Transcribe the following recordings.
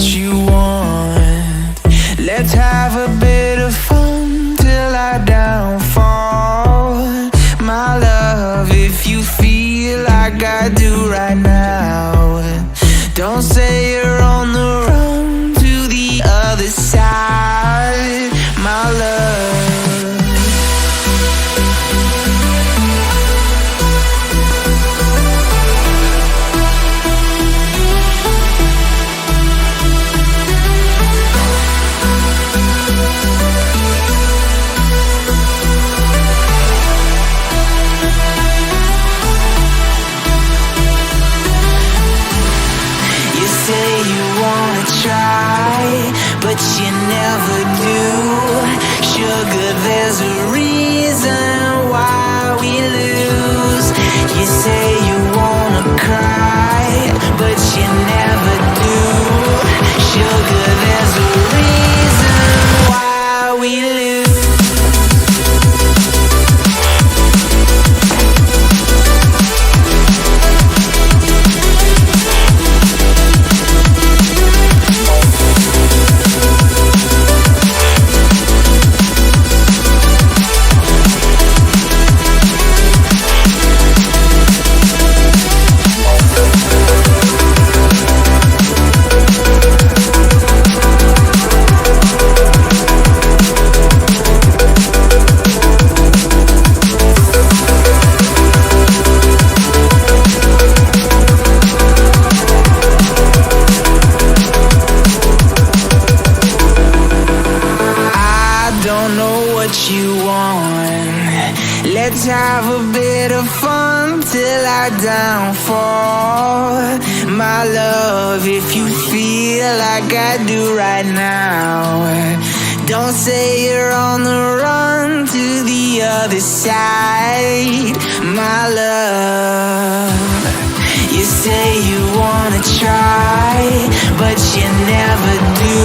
you want. Let's have a bit of fun till I downfall. My love, if you feel like I do right now, don't say you're on the run to the other side, my love. But you never do. Sugar, there's a reason why we lose. You say you wanna cry, but you never do. Sugar, there's a reason why we lose. Let's have a bit of fun till I downfall. My love, if you feel like I do right now, don't say you're on the run to the other side, my love. You say you wanna try, but you never do.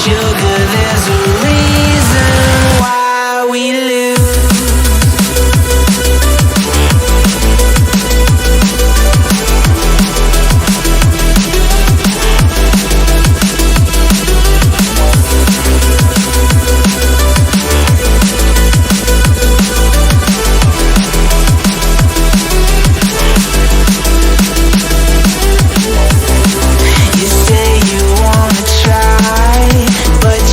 Sugar, there's a reason why we lose. But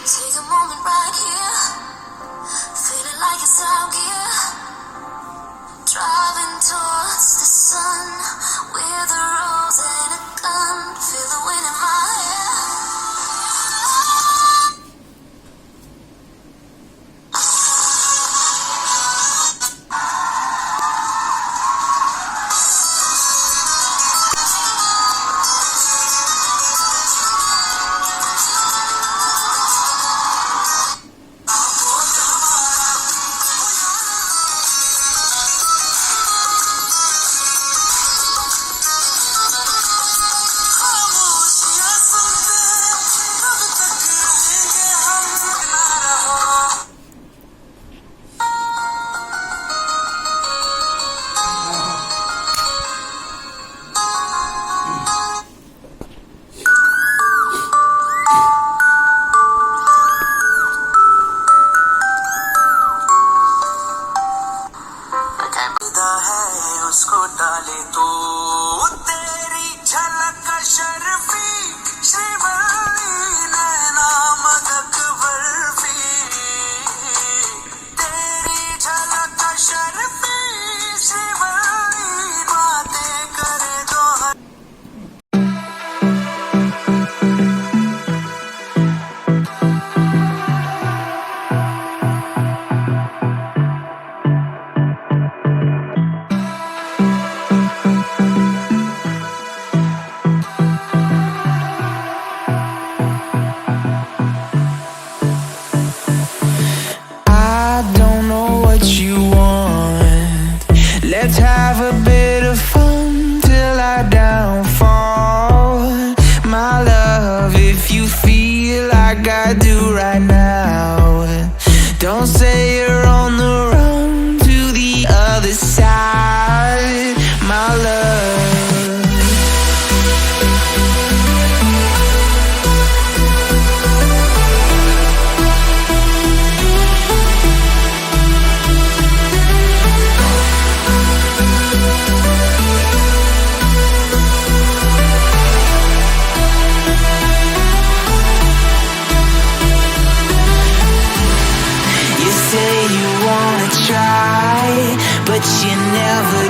Take a moment right here, feeling like it's out gear, driving towards the sun with a rose and a gun. Feel the wind in my hair. उसको डाले तो तेरी झलक शर्फी श्रीवल्ली नैना मदक बर्फी तेरी झलक शर्फी श्रीवल्ली बातें करे दो Let's have a bit of fun till I downfall. My love, if you feel like I do right now, don't say you're on the run to the other side. My love. But you never